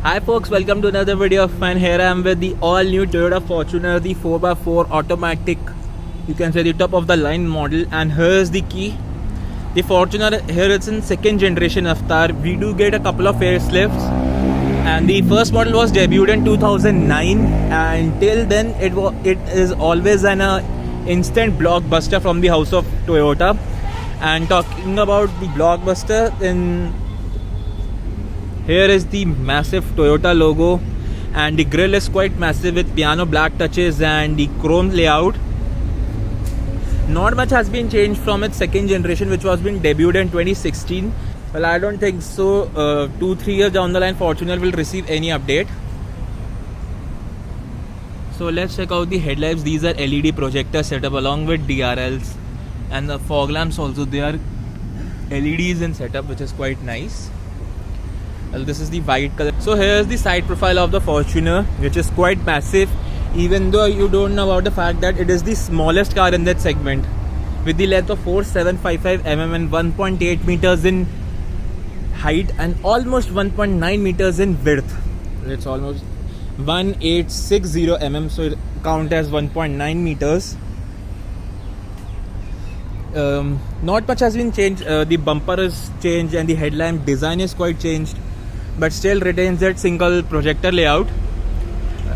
Hi folks, welcome to another video of mine. Here I am with the all new Toyota Fortuner, the 4x4 automatic, you can say the top of the line model. And here's the key. The Fortuner here it's in second generation Avatar. We do get a couple of facelifts, and the first model was debuted in 2009, and till then it is always an instant blockbuster from the house of Toyota. And talking about the blockbuster, then here is the massive Toyota logo, and the grille is quite massive with piano black touches and the chrome layout. Not much has been changed from its second generation, which was been debuted in 2016. Well, I don't think so. 2-3 years down the line, Fortuner will receive any update. So let's check out the headlights. These are LED projectors set up along with DRLs, and the fog lamps also, they are LEDs in setup, which is quite nice. Well, this is the white color. So here's the side profile of the Fortuner, which is quite massive, even though you don't know about the fact that it is the smallest car in that segment, with the length of 4755 mm and 1.8 meters in height and almost 1.9 meters in width. It's almost 1860 mm, so it count as 1.9 meters. Not much has been changed. The bumper is changed and the headlamp design is quite changed, but still retains that single projector layout.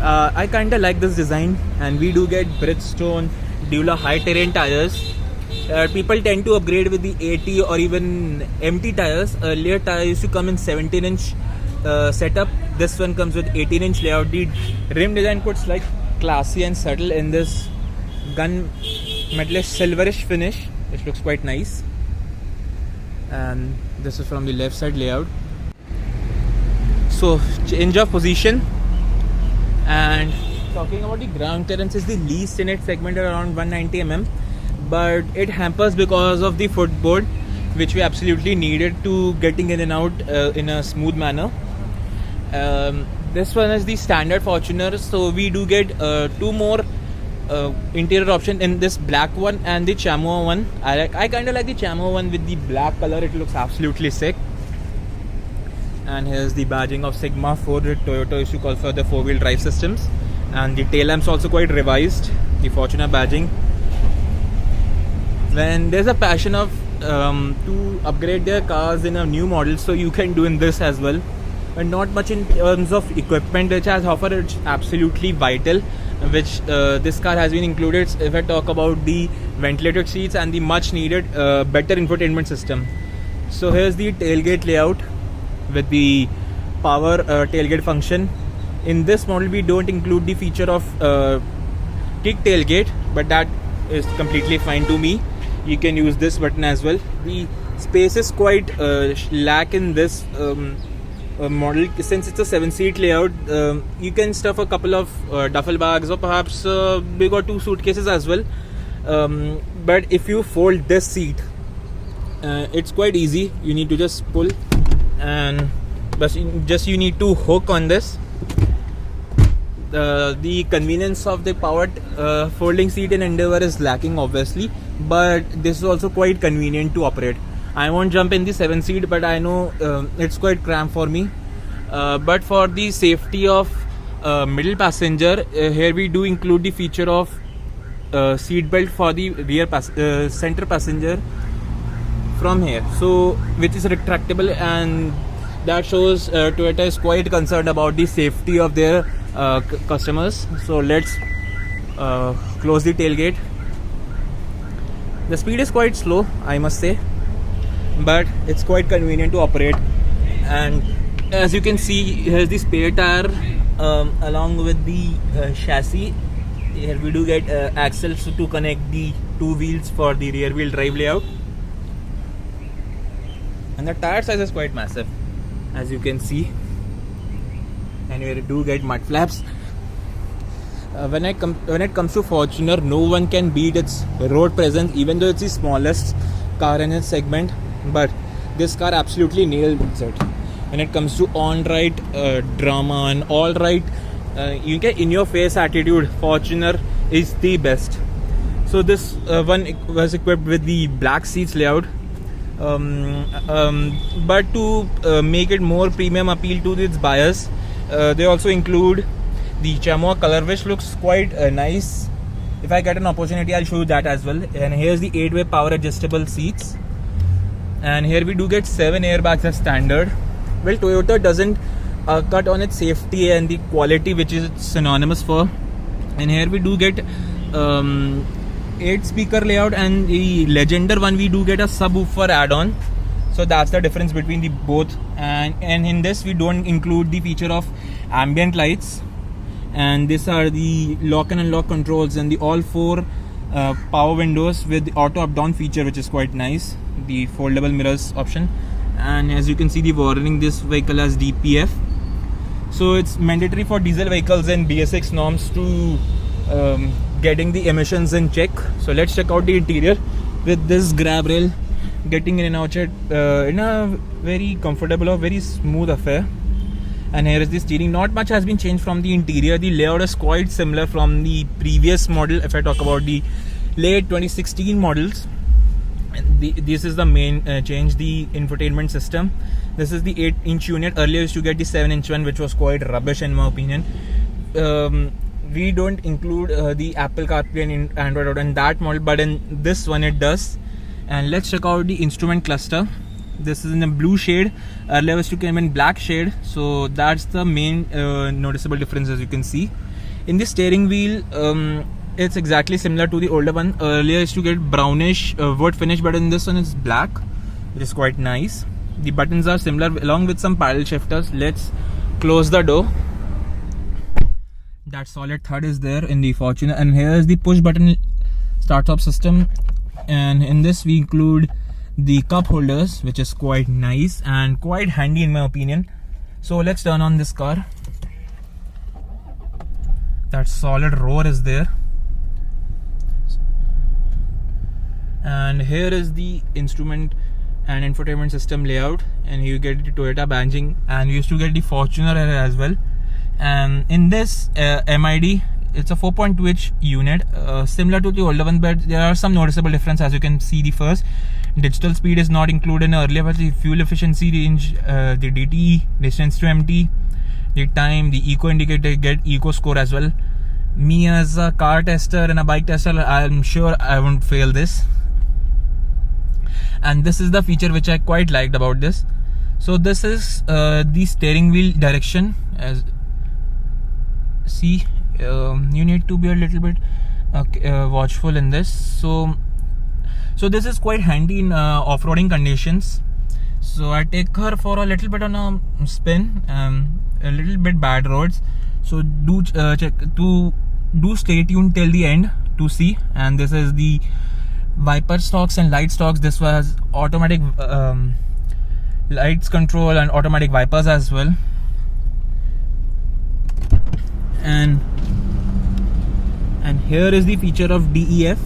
I kinda like this design, and we do get Bridgestone Dula high terrain tires. People tend to upgrade with the 80 or even MT tires. Earlier tires used to come in 17-inch setup. This one comes with 18-inch layout. The rim design puts like classy and subtle in this gun metalish silverish finish, which looks quite nice. And this is from the left side layout. So change of position, and talking about the ground clearance, is the least in its segment at around 190 mm, but it hampers because of the footboard, which we absolutely needed to getting in and out in a smooth manner. This one is the standard Fortuner, so we do get two more interior option in this black one and the Chamo one. I kind of like the Chamo one with the black color. It looks absolutely sick. And here's the badging of Sigma 4 that Toyota used to call for the 4-wheel drive systems. And the tail lamps also quite revised, the Fortuner badging. When there's a passion of to upgrade their cars in a new model, so you can do in this as well. But not much in terms of equipment which has offered. It's absolutely vital, which this car has been included. If I talk about the ventilated seats and the much needed better infotainment system. So here's the tailgate layout with the power tailgate function. In this model we don't include the feature of kick tailgate, but that is completely fine to me. You can use this button as well. The space is quite lack in this model. Since it's a 7-seat layout, you can stuff a couple of duffel bags, or perhaps big or 2 suitcases as well. But if you fold this seat, it's quite easy. You need to just pull, and just you need to hook on this. The convenience of the powered folding seat in Endeavour is lacking, obviously, but this is also quite convenient to operate. I won't jump in the 7-seat, but I know it's quite cramped for me. But for the safety of middle passenger, here we do include the feature of seat belt for the rear center passenger from here, so which is retractable, and that shows Toyota is quite concerned about the safety of their customers. So let's close the tailgate. The speed is quite slow, I must say, but it's quite convenient to operate. And as you can see, here's the spare tire along with the chassis. Here we do get axles to connect the 2 wheels for the rear wheel drive layout. And the tire size is quite massive, as you can see. And we do get mud flaps. When it comes to Fortuner, no one can beat its road presence, even though it's the smallest car in its segment. But this car absolutely nails it. When it comes to on-right drama and all-right, you get in-your-face attitude, Fortuner is the best. So this one was equipped with the black seats layout. But to make it more premium appeal to its buyers, They also include the chamois color, which looks quite nice. If I get an opportunity, I'll show you that as well. And here's the 8-way power adjustable seats, and here we do get 7 airbags as standard. Well, Toyota doesn't cut on its safety and the quality which is synonymous for. And here we do get 8 speaker layout, and the Legender one we do get a subwoofer add-on. So that's the difference between the both. And in this we don't include the feature of ambient lights. And these are the lock and unlock controls, and the all 4 power windows with the auto up down feature, which is quite nice. The foldable mirrors option, and as you can see the warning, this vehicle has DPF. So it's mandatory for diesel vehicles and BS6 norms to getting the emissions in check. So let's check out the interior with this grab rail, getting in and out in a very comfortable or very smooth affair. And here is the steering. Not much has been changed from the interior. The layout is quite similar from the previous model. If I talk about the late 2016 models, this is the main change, the infotainment system. This is the 8-inch unit. Earlier used to get the 7-inch one, which was quite rubbish in my opinion. We don't include the Apple CarPlay and Android Auto in that model, but in this one it does. And let's check out the instrument cluster. This is in a blue shade. Earlier used to come in black shade, so that's the main noticeable difference, as you can see. In the steering wheel, it's exactly similar to the older one. Earlier used to get brownish wood finish, but in this one it's black, which is quite nice. The buttons are similar along with some paddle shifters. Let's close the door. That solid thud is there in the Fortuner, and here is the push button start stop system. And in this we include the cup holders, which is quite nice and quite handy in my opinion. So let's turn on this car. That solid roar is there. And here is the instrument and infotainment system layout, and you get the Toyota badging, and you used to get the Fortuner as well. And in this MID, it's a 4.2-inch unit, similar to the older one, but there are some noticeable difference. As you can see, the first, digital speed is not included in earlier, but the fuel efficiency range, the DTE, distance to empty, the time, the eco indicator, get eco score as well. Me as a car tester and a bike tester, I'm sure I won't fail this. And this is the feature which I quite liked about this. So this is the steering wheel direction. As see, you need to be a little bit watchful in this. So this is quite handy in off-roading conditions. So I take her for a little bit on a spin, a little bit bad roads. So do stay tuned till the end to see. And this is the wiper stalks and light stalks. This was automatic lights control and automatic wipers as well. And here is the feature of DEF.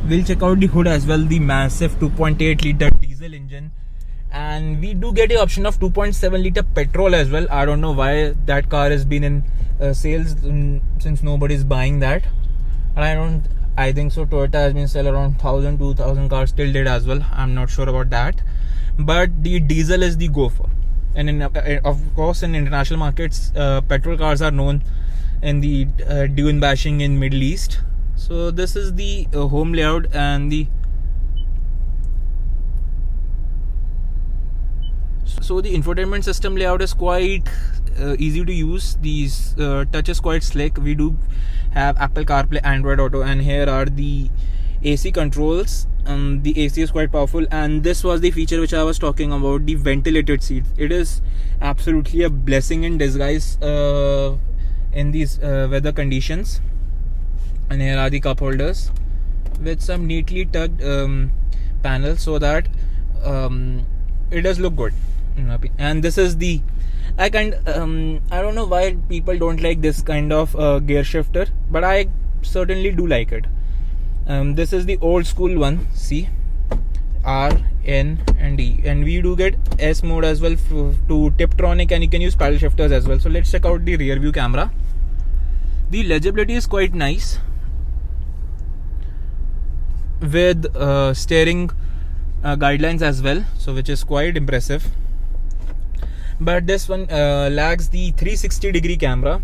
We'll check out the hood as well. The massive 2.8 liter diesel engine, and we do get the option of 2.7 liter petrol as well. I don't know why that car has been in sales since nobody's buying that. And I think so Toyota has been selling around 1,000-2,000 cars till date as well. I'm not sure about that, but the diesel is the go for. And of course in international markets, petrol cars are known in the dune bashing in Middle East. So this is the home layout, and the infotainment system layout is quite easy to use. These touch is quite slick. We do have Apple CarPlay, Android Auto, and here are the AC controls. The AC is quite powerful, and this was the feature which I was talking about, the ventilated seats. It is absolutely a blessing in disguise in these weather conditions. And here are the cup holders with some neatly tucked panels, so that it does look good. And this is the I don't know why people don't like this kind of gear shifter, but I certainly do like it. This is the old school one. See, R, N and D, and we do get S mode as well to Tiptronic, and you can use paddle shifters as well. So let's check out the rear view camera. The legibility is quite nice with steering guidelines as well, so which is quite impressive. but this one lacks the 360-degree camera.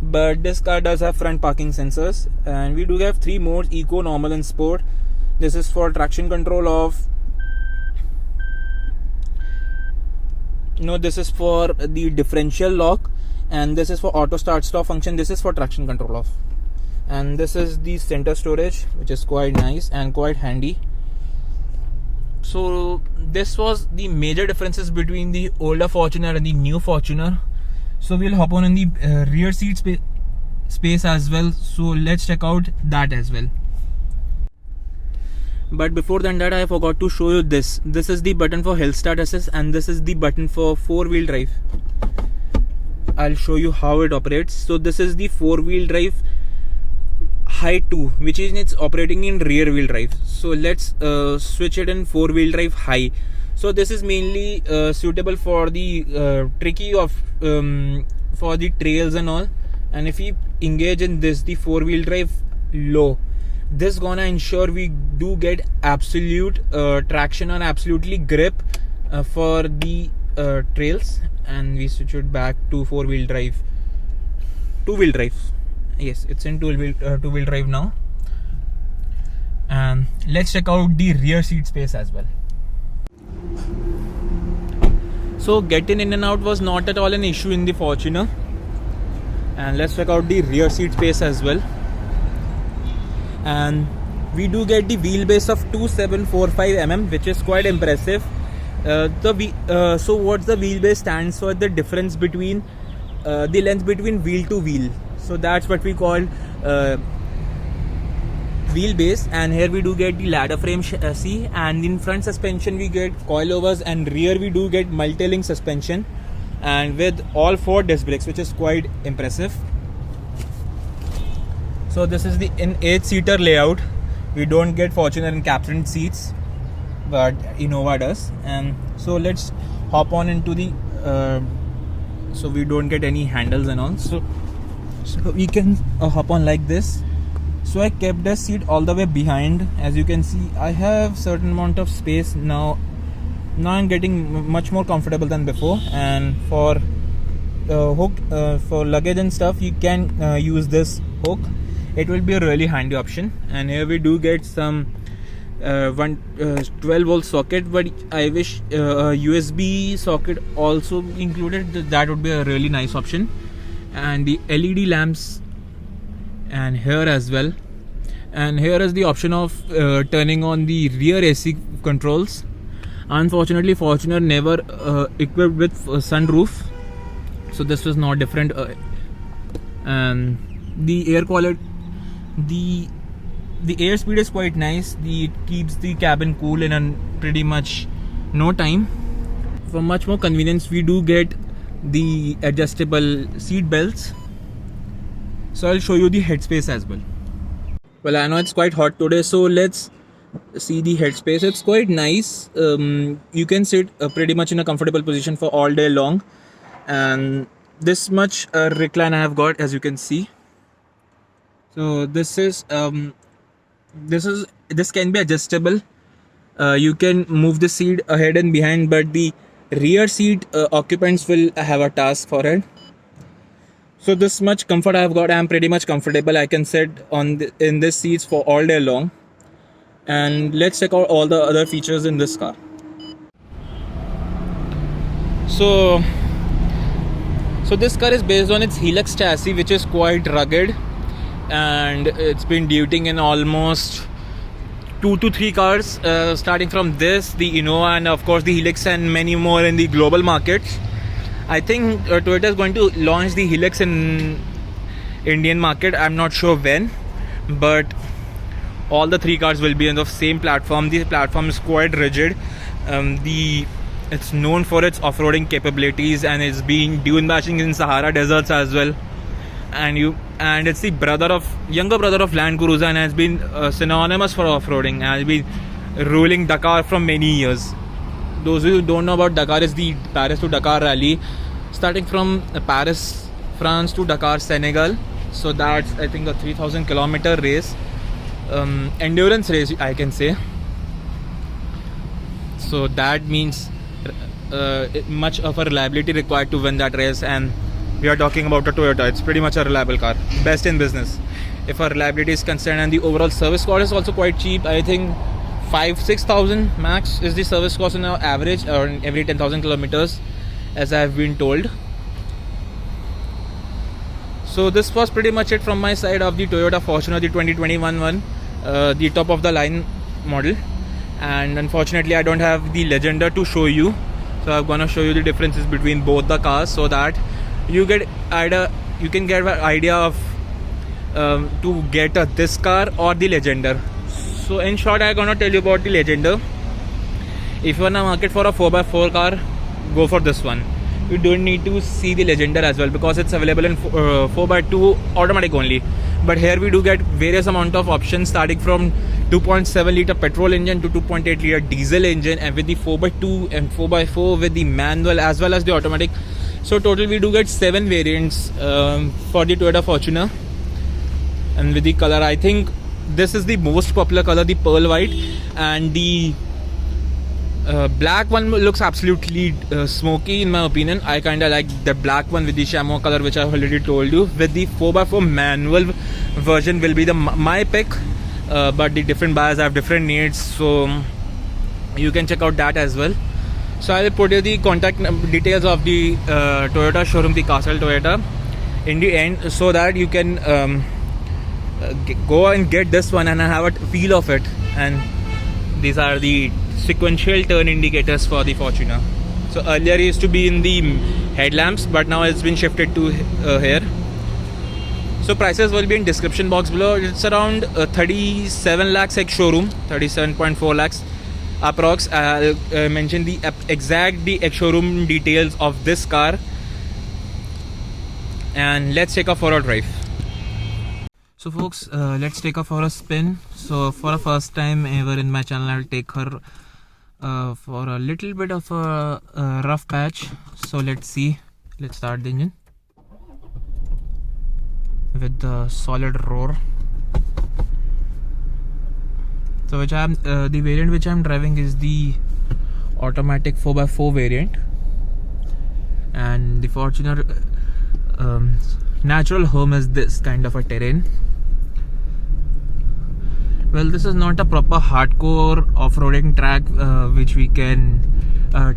But this car does have front parking sensors, and we do have 3 modes: Eco, Normal and Sport. This is for traction control off. This is for the differential lock, and this is for auto start stop function. This is for traction control off. And this is the center storage, which is quite nice and quite handy. So this was the major differences between the older Fortuner and the new Fortuner. So we'll hop on in the rear seat space as well. So let's check out that as well. But before that, I forgot to show you this. This is the button for Hill Start Assist, and this is the button for 4-wheel drive. I'll show you how it operates. So this is the 4-wheel drive high 2, which is it's operating in rear wheel drive. So let's switch it in 4-wheel drive high. So this is mainly suitable for the tricky of for the trails and all. And if we engage in this, the 4-wheel drive low, this gonna ensure we do get absolute traction and absolutely grip for the trails. And we switch it back to 4-wheel drive, 2-wheel drive. Yes, it's in 2-wheel drive now. And let's check out the rear seat space as well. So getting in and out was not at all an issue in the Fortuner. And let's check out the rear seat space as well. And we do get the wheelbase of 2745 mm, which is quite impressive. So what's the wheelbase stands for? The difference between the length between wheel to wheel. So that's what we call wheelbase. And here we do get the ladder frame chassis, and in front suspension we get coilovers, and rear we do get multi-link suspension, and with all 4 disc brakes, which is quite impressive. So this is the in 8-seater layout. We don't get Fortuner in captain seats, but Innova does. And so let's hop on into the so we don't get any handles and all. So we can hop on like this. So I kept the seat all the way behind. As you can see, I have certain amount of space now. Now I'm getting much more comfortable than before. And for hook for luggage and stuff, you can use this hook. It will be a really handy option. And here we do get some 12-volt socket, but I wish USB socket also included. That would be a really nice option. And the LED lamps, and here as well. And here is the option of turning on the rear AC controls. Unfortunately, Fortuner never equipped with sunroof, so this was not different. And the air quality, the airspeed is quite nice. It keeps the cabin cool in pretty much no time. For much more convenience, we do get the adjustable seat belts. So I'll show you the headspace as well. Well, I know it's quite hot today, so let's see the headspace. It's quite nice. You can sit pretty much in a comfortable position for all day long, and this much recline I have got, as you can see. So this can be adjustable. You can move the seat ahead and behind, but the rear seat occupants will have a task for it. So this much comfort I have got. I am pretty much comfortable. I can sit in this seats for all day long. And let's check out all the other features in this car. So this car is based on its Helix chassis, which is quite rugged, and it's been duting in almost 2 to 3 cars, starting from this, the Innova, and of course the Helix, and many more in the global markets. I think Toyota is going to launch the Helix in Indian market. I'm not sure when, but all the 3 cars will be on the same platform. The platform is quite rigid. It's known for its off-roading capabilities, and it's been dune bashing in Sahara deserts as well. And it's the younger brother of Land Cruiser, and has been synonymous for off-roading, and has been ruling Dakar for many years. Those who don't know about Dakar, is the Paris to Dakar rally, starting from Paris, France to Dakar, Senegal. So that's, I think, a 3,000 kilometer race, endurance race, I can say. So that means much of a reliability required to win that race, and we are talking about a Toyota. It's pretty much a reliable car, best in business if our reliability is concerned. And the overall service cost is also quite cheap. I think 5,000-6,000 max is the service cost on our average, or every 10,000 kilometers, as I have been told. So this was pretty much it from my side of the Toyota Fortuner, the 2021 one, the top of the line model. And unfortunately I don't have the Legender to show you, so I'm gonna show you the differences between both the cars, so that you can get an idea of to get this car or the Legender. So in short, I'm gonna tell you about the Legender. If you're in the market for a 4x4 car, go for this one. You don't need to see the Legender as well, because it's available in 4x2 automatic only. But here we do get various amount of options, starting from 2.7 liter petrol engine to 2.8 liter diesel engine, and with the 4x2 and 4x4 with the manual as well as the automatic. So total we do get 7 variants for the Toyota Fortuner. And with the color, I think this is the most popular color, the pearl white, and the black one looks absolutely smoky in my opinion. I kinda like the black one with the chamois color, which I've already told you. With the 4x4 manual version will be my pick, but the different buyers have different needs, so you can check out that as well. So I will put you the contact details of the Toyota showroom, the Castle Toyota, in the end, so that you can go and get this one and have a feel of it. And these are the sequential turn indicators for the Fortuner. So earlier it used to be in the headlamps, but now it's been shifted to here. So prices will be in description box below. It's around 37 lakhs ex showroom, 37.4 lakhs approx. I'll mention the exact ex showroom details of this car, and let's take a for a drive. So folks, let's take her for a spin. So for the first time ever in my channel, I'll take her for a little bit of a rough patch. So let's see. Let's start the engine with the solid roar. So which the variant which I'm driving is the automatic 4x4 variant, and the Fortuner natural home is this kind of a terrain. Well, this is not a proper hardcore off-roading track which we can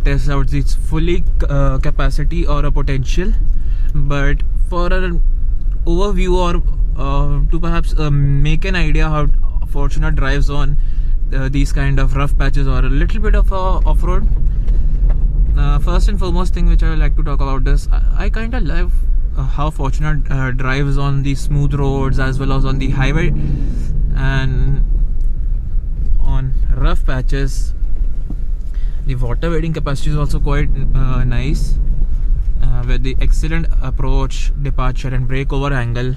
test out its fully capacity or a potential, but for an overview or to perhaps make an idea how Fortuner drives on these kind of rough patches or a little bit of off-road. First and foremost thing which I would like to talk about is I kind of love how Fortuner drives on the smooth roads as well as on the highway, and on rough patches the water wading capacity is also quite nice, with the excellent approach, departure and breakover angle.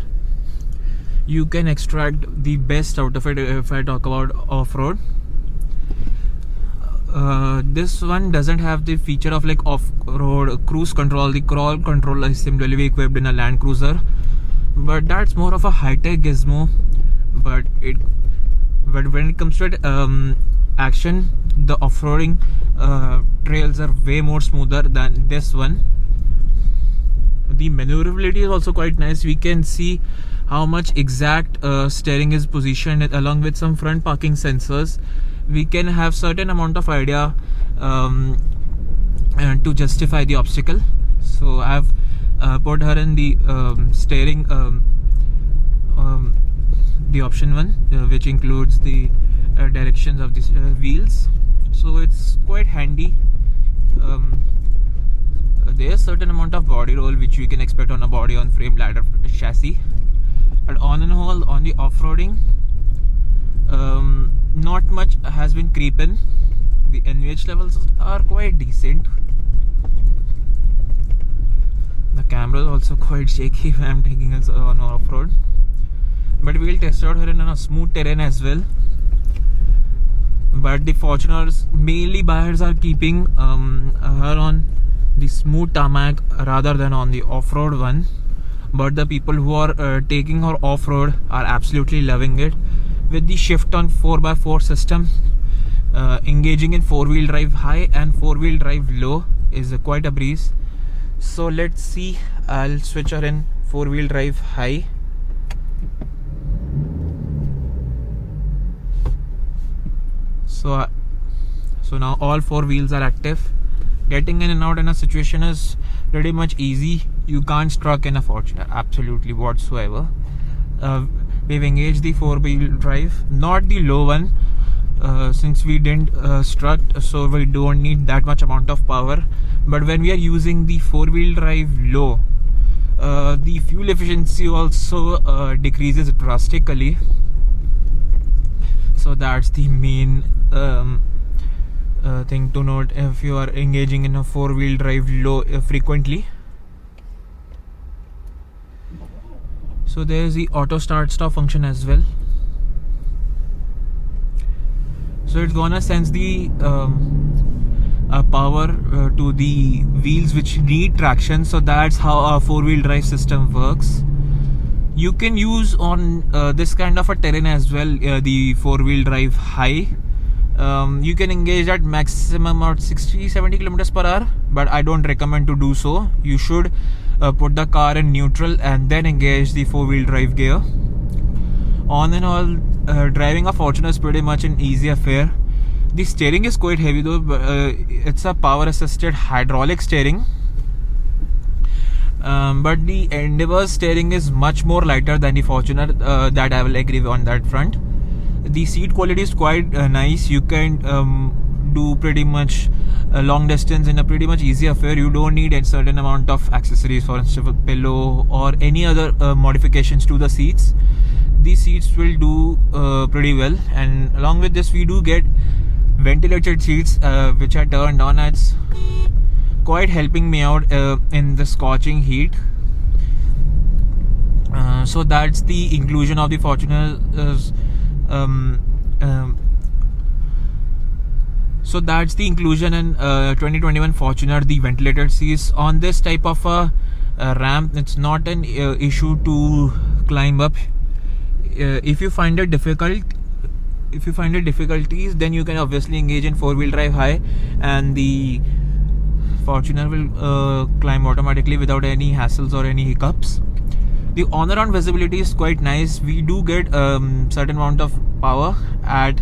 You can extract the best out of it if I talk about off-road. This one doesn't have the feature of like off-road cruise control. The crawl control is similarly equipped in a Land Cruiser, but that's more of a high-tech gizmo. But when it comes to it, action, the off-roading trails are way more smoother than this one. The maneuverability is also quite nice. We can see how much exact steering is positioned, along with some front parking sensors. We can have certain amount of idea to justify the obstacle. So I've put her in the steering, the option one, which includes the directions of these wheels. So it's quite handy. There's certain amount of body roll which we can expect on a body on frame ladder chassis, but on and all on the off-roading, not much has been creeping. The NVH levels are quite decent. The camera is also quite shaky when I'm taking us on off-road, but we will test out her in a smooth terrain as well. But the Fortuners, mainly buyers are keeping her on the smooth tarmac rather than on the off-road one. But the people who are taking her off-road are absolutely loving it. With the shift on 4x4 system, engaging in 4-wheel drive high and 4-wheel drive low is quite a breeze. So let's see. I'll switch her in 4-wheel drive high. So now all 4 wheels are active. Getting in and out in a situation is pretty much easy. You can't struck in a Fortuner absolutely whatsoever. We've engaged the 4-wheel drive, not the low one, since we didn't struck, so we don't need that much amount of power. But when we are using the 4-wheel drive low, the fuel efficiency also decreases drastically. So that's the main thing to note if you are engaging in a 4-wheel drive low frequently. So there is the auto start stop function as well. So it's gonna sense the power to the wheels which need traction. So that's how a 4-wheel drive system works. You can use on this kind of a terrain as well, the 4-wheel drive high. You can engage at maximum at 60-70 kilometers per hour, but I don't recommend to do so. You should put the car in neutral and then engage the 4-wheel drive gear. On and all, driving a Fortuner is pretty much an easy affair. The steering is quite heavy though, but it's a power assisted hydraulic steering. But the Endeavour's steering is much more lighter than the Fortuner, that I will agree on that front. The seat quality is quite nice. You can do pretty much a long distance in a pretty much easy affair. You don't need a certain amount of accessories, for instance a pillow or any other modifications to the seats. These seats will do pretty well, and along with this we do get ventilated seats which are turned on. It's quite helping me out in the scorching heat. So that's the inclusion of the Fortuner. So that's the inclusion in 2021 Fortuner, the ventilated seats. On this type of a ramp, it's not an issue to climb up. If you find it difficulties, then you can obviously engage in 4-wheel drive high, and the Fortuner will climb automatically without any hassles or any hiccups. The on-around visibility is quite nice. We do get certain amount of power at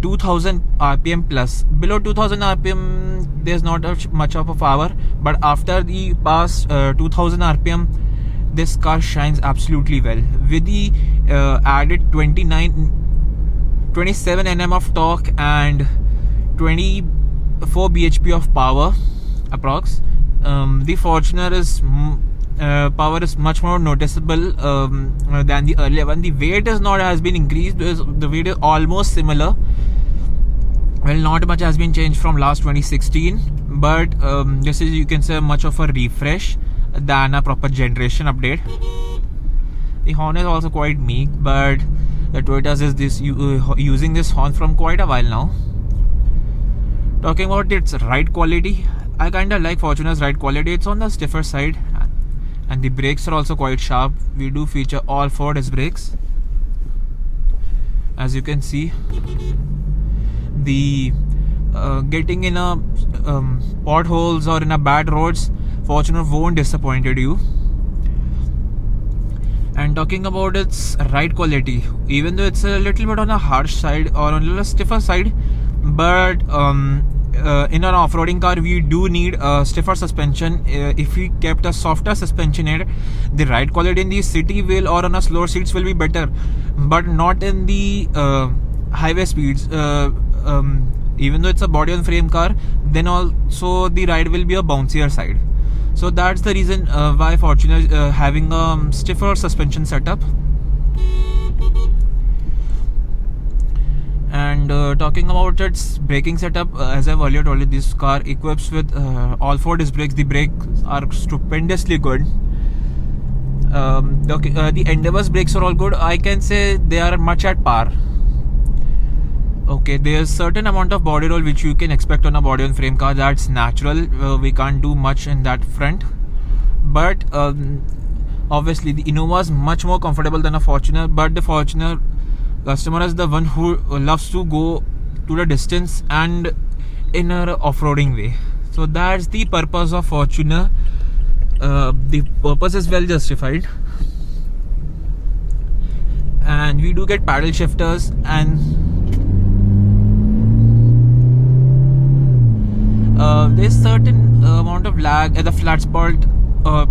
2000 RPM plus. Below 2000 RPM there's not much of a power, but after the past 2000 RPM this car shines absolutely well. With the added 27 Nm of torque and 24 bhp of power approx, the Fortuner is power is much more noticeable than the earlier one. The weight has been increased. The weight is almost similar. Well, not much has been changed from last 2016, but this is, you can say, much of a refresh than a proper generation update. The horn is also quite meek, but the Toyotas is using this horn from quite a while now. Talking about its ride quality, I kinda like Fortuner's ride quality. It's on the stiffer side, and the brakes are also quite sharp. We do feature all 4 disc brakes. As you can see, the getting in a potholes or in a bad roads, Fortuner won't disappoint you. And talking about its ride quality, even though it's a little bit on the harsh side or on a little stiffer side, but in an off-roading car we do need a stiffer suspension. If we kept a softer suspension in it, the ride quality in the city will or on a slower seats will be better, but not in the highway speeds. Even though it's a body on frame car, then also the ride will be a bouncier side. So that's the reason why Fortuner is having a stiffer suspension setup. And talking about its braking setup, as I've earlier told you, this car equips with all 4 disc brakes. The brakes are stupendously good. The Endeavour's brakes are all good. I can say they are much at par. Okay, there's certain amount of body roll which you can expect on a body on frame car. That's natural. We can't do much in that front. But obviously the Innova is much more comfortable than a Fortuner. But the Fortuner customer is the one who loves to go to the distance and in a off-roading way. So that's the purpose of Fortuner. The purpose is well justified, and we do get paddle shifters, and there's certain amount of lag at the flat spot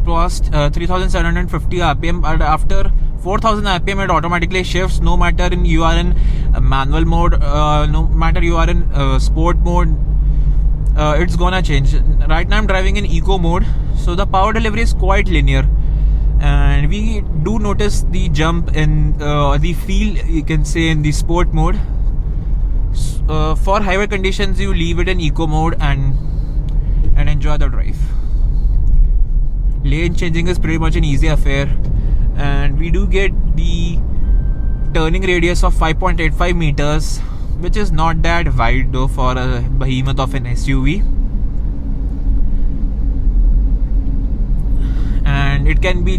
past 3750 rpm, but after 4000 rpm it automatically shifts, no matter you are in manual mode, no matter you are in sport mode. It's gonna change. Right now I'm driving in eco mode, so the power delivery is quite linear, and we do notice the jump in the feel, you can say, in the sport mode. For highway conditions, you leave it in eco mode and enjoy the drive. Lane changing is pretty much an easy affair, and we do get the turning radius of 5.85 meters, which is not that wide though for a behemoth of an SUV, and it can be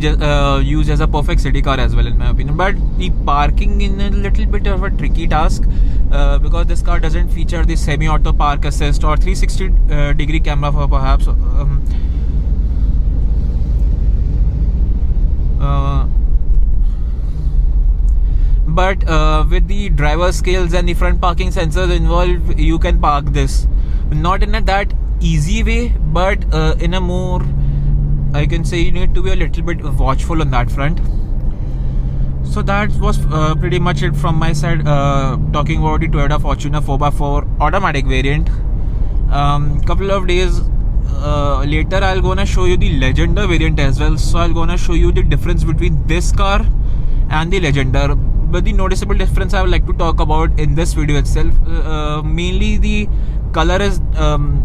used as a perfect city car as well, in my opinion. But the parking is a little bit of a tricky task, because this car doesn't feature the semi-auto park assist or 360 degree camera for perhaps. But with the driver skills and the front parking sensors involved, you can park this not in a that easy way, but in a more, I can say, you need to be a little bit watchful on that front. So that was pretty much it from my side, talking about the Toyota Fortuner 4x4 automatic variant. Couple of days later I'll gonna show you the Legender variant as well, so I'll gonna show you the difference between this car and the Legender. But the noticeable difference I would like to talk about in this video itself, mainly the color is on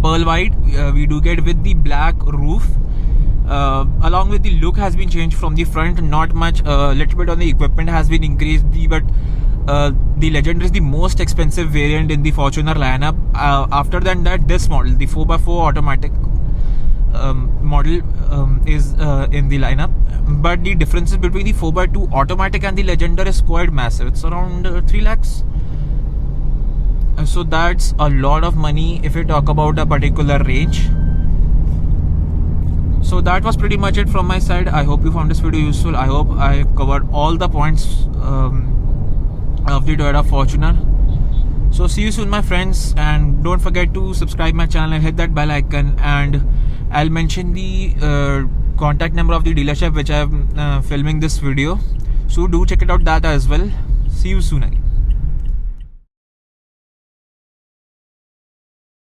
pearl white, we do get with the black roof, along with the look has been changed from the front, not much, little bit on the equipment has been increased, but the Legender is the most expensive variant in the Fortuner lineup. After that, this model, the 4x4 automatic model, is in the lineup. But the differences between the 4x2 automatic and the Legender is quite massive. It's around 3 lakhs. So that's a lot of money if you talk about a particular range. So that was pretty much it from my side. I hope you found this video useful. I hope I covered all the points of the Toyota Fortuner. So see you soon, my friends, and don't forget to subscribe my channel and hit that bell icon, and I'll mention the contact number of the dealership which I'm filming this video, so do check it out that as well. See you soon again.